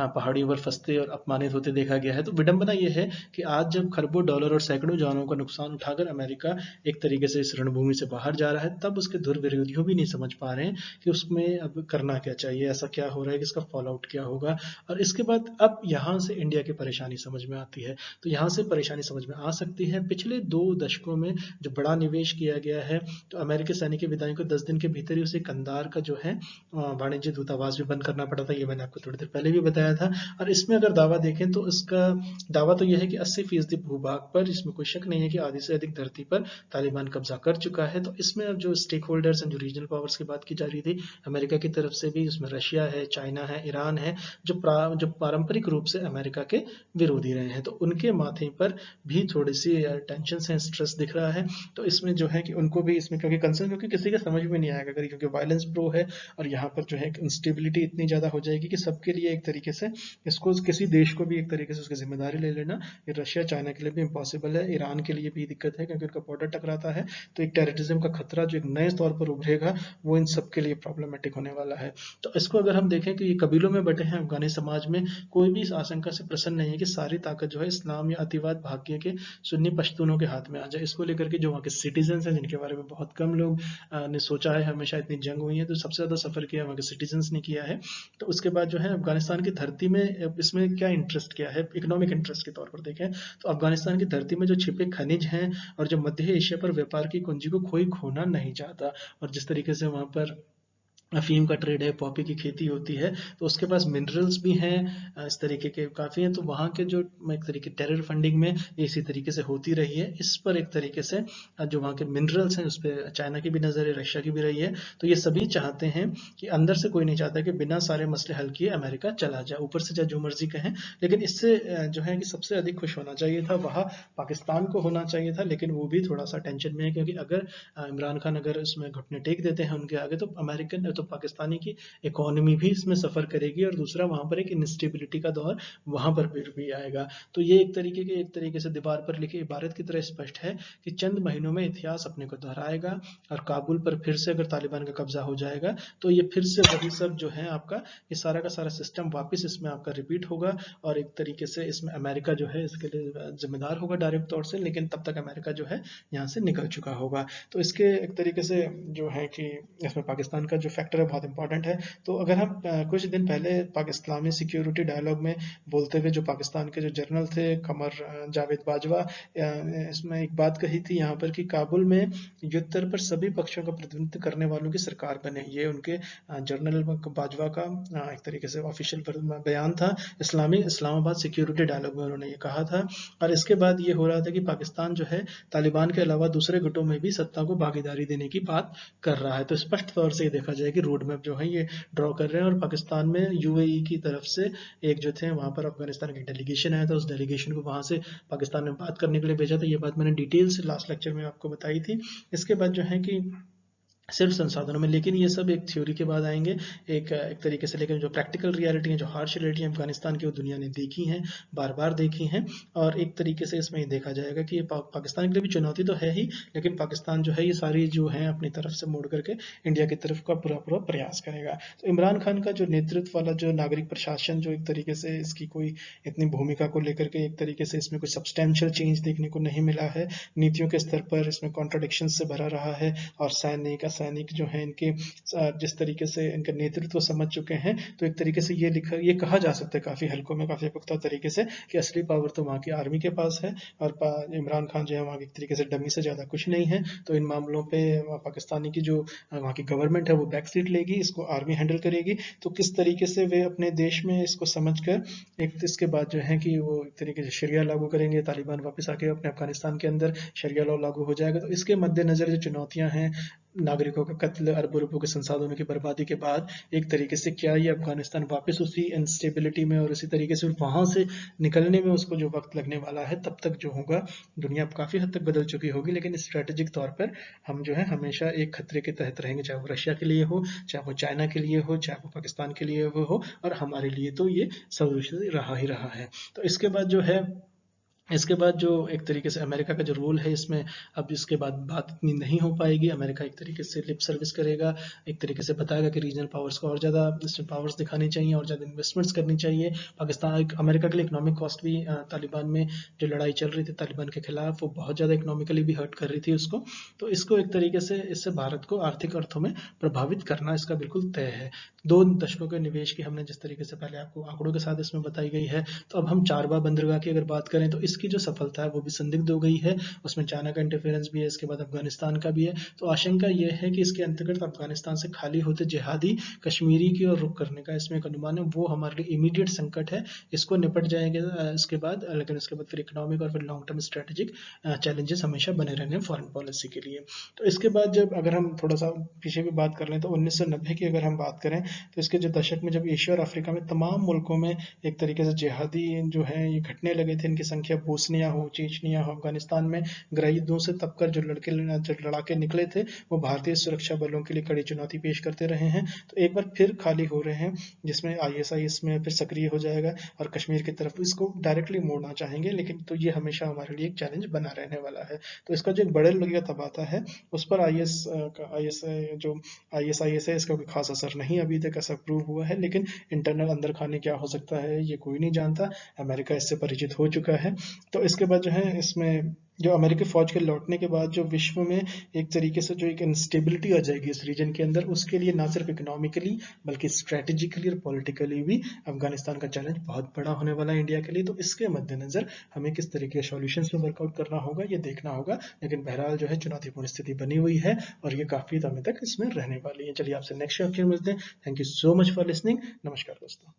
पहाड़ियों पर फंसते और अपमानित होते देखा गया है। तो विडंबना यह है कि आज जब खरबों डॉलर और सैकड़ों जानों का नुकसान उठाकर अमेरिका एक तरीके से इस रणभूमि से बाहर जा रहा है, तब उसके धुर विरोधियों भी नहीं समझ पा रहे हैं कि उसमें अब करना क्या चाहिए, ऐसा क्या हो रहा है कि इसका फॉल आउट क्या होगा। और इसके बाद अब यहाँ से इंडिया की परेशानी समझ में आती है। तो यहाँ से परेशानी समझ में आ सकती है। पिछले 2 दशकों में जो बड़ा निवेश किया गया है, तो अमेरिकी सैनिक विदाई को 10 दिन के भीतर ही उसे कंधार का जो है वाणिज्य दूतावास भी बंद करना पड़ा था। ये मैंने आपको थोड़ी देर पहले भी बताया था। और इसमें अगर दावा देखें तो इसका दावा तो यह है कि 80% भूभाग पर, इसमें कोई शक नहीं है कि आधी से अधिक धरती पर तालिबान कब्जा कर चुका है। तो इसमें अब जो स्टेक होल्डर्स एंड जो रीजनल पावर्स की बात की जा रही थी अमेरिका की तरफ से भी, उसमें रशिया है, चाइना है, ईरान है, जो पारंपरिक रूप से अमेरिका के विरोधी रहे हैं, तो उनके माथे पर भी थोड़ी सी टेंशन है, स्ट्रेस दिख रहा है। तो इसमें जो है कि उनको भी इसमें क्योंकि कंसर्न, क्योंकि किसी का समझ में नहीं आएगा अगर, क्योंकि वायलेंस प्रो है, और यहाँ पर जो है इंस्टेबिलिटी इतनी ज़्यादा हो जाएगी कि सबके लिए एक तरीके से इसको, किसी देश को भी एक तरीके से उसकी जिम्मेदारी ले लेना, ये रशिया चाइना के लिए भी इम्पॉसिबल है, ईरान के लिए भी दिक्कत है क्योंकि उनका बॉर्डर टकराता है। तो एक टेररिज्म का खतरा जो एक नए तौर पर उभरेगा, वो इन सब के लिए प्रॉब्लमेटिक होने वाला है। तो इसको अगर हम देखें कि ये कबीलों में बटे हैं अफगानी समाज में, कोई भी इस आशंका से प्रसन्न नहीं है कि सारी ताकत जो है इस्लाम या अतिवाद भाग्य के सुन्नी पश्तूनों के हाथ में आ जाए। इसको लेकर के जो वहाँ के सिटीजन हैं, जिनके बारे में बहुत कम लोग ने सोचा है, हमेशा इतनी जंग हुई है, तो सबसे ज़्यादा सफ़र किया वहाँ के सिटीजन्स ने किया है। तो उसके बाद जो है अफगानिस्तान की धरती में इसमें क्या इंटरेस्ट क्या है, इकोनॉमिक इंटरेस्ट के तौर पर देखें तो अफगानिस्तान की धरती में जो छिपे खनिज हैं और जो मध्य एशिया पर व्यापार की कुंजी को कोई खोना नहीं चाहता, और जिस तरीके से वहाँ पर अफीम का ट्रेड है, पॉपी की खेती होती है, तो उसके पास मिनरल्स भी हैं, इस तरीके के काफ़ी हैं। तो वहाँ के जो एक तरीके टेरर फंडिंग में इसी तरीके से होती रही है। इस पर एक तरीके से जो वहाँ के मिनरल्स हैं उस पर चाइना की भी नज़र है, रशिया की भी रही है। तो ये सभी चाहते हैं कि अंदर से कोई नहीं चाहता कि बिना सारे मसले हल किए अमेरिका चला जाए, ऊपर से चाहे जो मर्जी कहें। लेकिन इससे जो है कि सबसे अधिक खुश होना चाहिए था वहाँ पाकिस्तान को होना चाहिए था, लेकिन वो भी थोड़ा सा टेंशन में है, क्योंकि अगर इमरान खान अगर इसमें घुटने टेक देते हैं उनके आगे, तो अमेरिकन तो पाकिस्तानी की इकोनॉमी भी इसमें सफ़र करेगी, और दूसरा वहाँ पर एक इंस्टेबिलिटी का दौर वहाँ पर फिर भी आएगा। तो ये एक तरीके से दीवार पर लिखी इबारत की तरह स्पष्ट है कि चंद महीनों में इतिहास अपने को दोहराएगा, और काबुल पर फिर से अगर तालिबान का कब्जा हो जाएगा तो ये फिर से वही सब जो है आपका, ये सारा का सारा सिस्टम वापस इसमें आपका रिपीट होगा, और एक तरीके से इसमें अमेरिका जो है इसके लिए जिम्मेदार होगा डायरेक्ट तौर से, लेकिन तब तक अमेरिका जो है यहाँ से निकल चुका होगा। तो इसके एक तरीके से जो है कि इसमें पाकिस्तान का जो फैक्टर है बहुत इंपॉर्टेंट है। तो अगर हम कुछ दिन पहले इस्लामी सिक्योरिटी डायलॉग में बोलते हुए जो पाकिस्तान के जो जनरल थे कमर जावेद बाजवा, इसमें एक बात कही थी यहाँ पर कि काबुल में युद्ध स्तर पर सभी पक्षों का प्रतिनिधित्व करने वालों की सरकार बने। ये उनके जनरल बाजवा का एक तरीके से ऑफिशियल बयान था इस्लामाबाद सिक्योरिटी डायलॉग में, उन्होंने ये कहा था। और इसके बाद ये हो रहा था कि पाकिस्तान जो है तालिबान के अलावा दूसरे गुटों में भी सत्ता को भागीदारी देने की बात कर रहा है। तो स्पष्ट तौर से ये देखा जाए कि रोड मैप जो है ये ड्रॉ कर रहे हैं, और पाकिस्तान में यूएई की तरफ से एक जो थे वहाँ पर अफगानिस्तान की डेलीगेशन आया था, उस डेलीगेशन को वहाँ से पाकिस्तान में बात करने के लिए भेजा था। ये बात मैंने डिटेल से लास्ट लेक्चर में आपको बताई थी। इसके बाद जो है कि सिर्फ संसाधनों में, लेकिन ये सब एक थ्योरी के बाद आएंगे एक तरीके से, लेकिन जो प्रैक्टिकल रियलिटी है, जो हार्श रियलिटी है अफगानिस्तान की, वो दुनिया ने देखी है, बार बार देखी है। और एक तरीके से इसमें ये देखा जाएगा कि ये पाकिस्तान के लिए भी चुनौती तो है ही, लेकिन पाकिस्तान जो है ये सारी जो है अपनी तरफ से मोड़ करके इंडिया की तरफ का पूरा पूरा प्रयास करेगा। तो इमरान खान का जो नेतृत्व वाला जो नागरिक प्रशासन, जो एक तरीके से इसकी कोई इतनी भूमिका को लेकर के एक तरीके से इसमें कोई सब्सटेंशियल चेंज देखने को नहीं मिला है, नीतियों के स्तर पर इसमें कॉन्ट्राडिक्शन से भरा रहा है, और सैनिक सैनिक जो हैं इनके जिस तरीके से इनका नेतृत्व समझ चुके हैं, तो एक तरीके से ये कहा जा सकता है काफ़ी हलकों में, काफ़ी पुख्ता तरीके से, कि असली पावर तो वहाँ की आर्मी के पास है, और इमरान खान जो है वहाँ की एक तरीके से डमी से ज़्यादा कुछ नहीं है। तो इन मामलों पे पाकिस्तानी की जो वहाँ की गवर्नमेंट है वो बैक सीट लेगी, इसको आर्मी हैंडल करेगी। तो किस तरीके से वे अपने देश में इसको समझकर एक इसके बाद जो है कि वो एक तरीके से शरिया लागू करेंगे, तालिबान वापस आके अपने अफगानिस्तान के अंदर शरिया लॉ लागू हो जाएगा। तो इसके मद्देनजर जो चुनौतियां हैं, नागरिकों का कत्ल, अरबों रुपयों के संसाधनों की बर्बादी के बाद एक तरीके से क्या ये अफगानिस्तान वापस उसी इंस्टेबिलिटी में और उसी तरीके से वहां से निकलने में उसको जो वक्त लगने वाला है, तब तक जो होगा दुनिया काफ़ी हद तक बदल चुकी होगी, लेकिन स्ट्रेटेजिक तौर पर हम जो है हमेशा एक खतरे के तहत रहेंगे, चाहे वो रशिया के लिए हो, चाहे वो चाइना के लिए हो, चाहे वो पाकिस्तान के लिए हो, और हमारे लिए तो ये सॉल्यूशन रहा ही रहा है। तो इसके बाद जो एक तरीके से अमेरिका का जो रोल है इसमें, अब इसके बाद बात इतनी नहीं हो पाएगी। अमेरिका एक तरीके से लिप सर्विस करेगा, एक तरीके से बताएगा कि रीजनल पावर्स को और ज़्यादा पावर्स दिखानी चाहिए और ज़्यादा इन्वेस्टमेंट्स करनी चाहिए। अमेरिका के लिए इकोनॉमिक कॉस्ट भी तालिबान में जो लड़ाई चल रही थी तालिबान के खिलाफ, वो बहुत ज़्यादा इकोनॉमिकली भी हर्ट कर रही थी उसको। तो इसको एक तरीके से इससे भारत को आर्थिक अर्थों में प्रभावित करना इसका बिल्कुल तय है। 2 दशकों के निवेश की हमने जिस तरीके से पहले आपको आंकड़ों के साथ इसमें बताई गई है, तो अब हम चारबा बंदरगाह की अगर बात करें तो इसकी जो सफलता है वो भी संदिग्ध हो गई है। उसमें चाइना का इंटरफेरेंस भी है, इसके बाद अफगानिस्तान का भी है। तो आशंका ये है कि इसके अंतर्गत अफगानिस्तान से खाली होते जिहादी कश्मीरी की ओर रुख करने का इसमें एक अनुमान है, वो हमारे लिए इमीडिएट संकट है। इसको निपट जाएंगे इसके बाद, लेकिन उसके बाद फिर इकोनॉमिक और फिर लॉन्ग टर्म स्ट्रेटेजिक चैलेंजेस हमेशा बने रहने फॉरेन पॉलिसी के लिए। तो इसके बाद जब अगर हम थोड़ा सा पीछे भी बात कर लें तो 1990 की अगर हम बात करें, तो इसके जो दशक में जब एशिया और अफ्रीका में तमाम मुल्कों में एक तरीके से जिहादी जो है ये घटने लगे थे, इनकी संख्या बोस्निया हो, चेचनिया हो, अफगानिस्तान में गहराई युद्धों से तबकर जो लड़ाके निकले थे, वो भारतीय सुरक्षा बलों के लिए कड़ी चुनौती पेश करते रहे हैं। तो एक बार फिर खाली हो रहे हैं, जिसमें आईएसआई इसमें फिर सक्रिय हो जाएगा और कश्मीर की तरफ इसको डायरेक्टली मोड़ना चाहेंगे, लेकिन तो ये हमेशा हमारे लिए एक चैलेंज बना रहने वाला है। तो इसका जो एक बड़े लोग तबादला है उस पर आईएसआईएस है, इसका कोई खास असर नहीं अभी तक ऐसा प्रूव हुआ है, लेकिन इंटरनल अंदर खाने क्या हो सकता है ये कोई नहीं जानता। अमेरिका इससे परिचित हो चुका है। तो इसके बाद जो है इसमें जो अमेरिकी फौज के लौटने के बाद जो विश्व में एक तरीके से जो एक इंस्टेबिलिटी आ जाएगी इस रीजन के अंदर, उसके लिए ना सिर्फ इकोनॉमिकली बल्कि स्ट्रेटेजिकली और पॉलिटिकली भी अफगानिस्तान का चैलेंज बहुत बड़ा होने वाला है इंडिया के लिए। तो इसके मद्देनजर हमें किस तरीके के सॉल्यूशंस में वर्कआउट करना होगा ये देखना होगा, लेकिन बहरहाल जो है चुनौतीपूर्ण स्थिति बनी हुई है और ये काफी समय तक इसमें रहने वाली है। चलिए आपसे नेक्स्ट शेयर मिलते हैं। Thank you so much for listening. नमस्कार दोस्तों।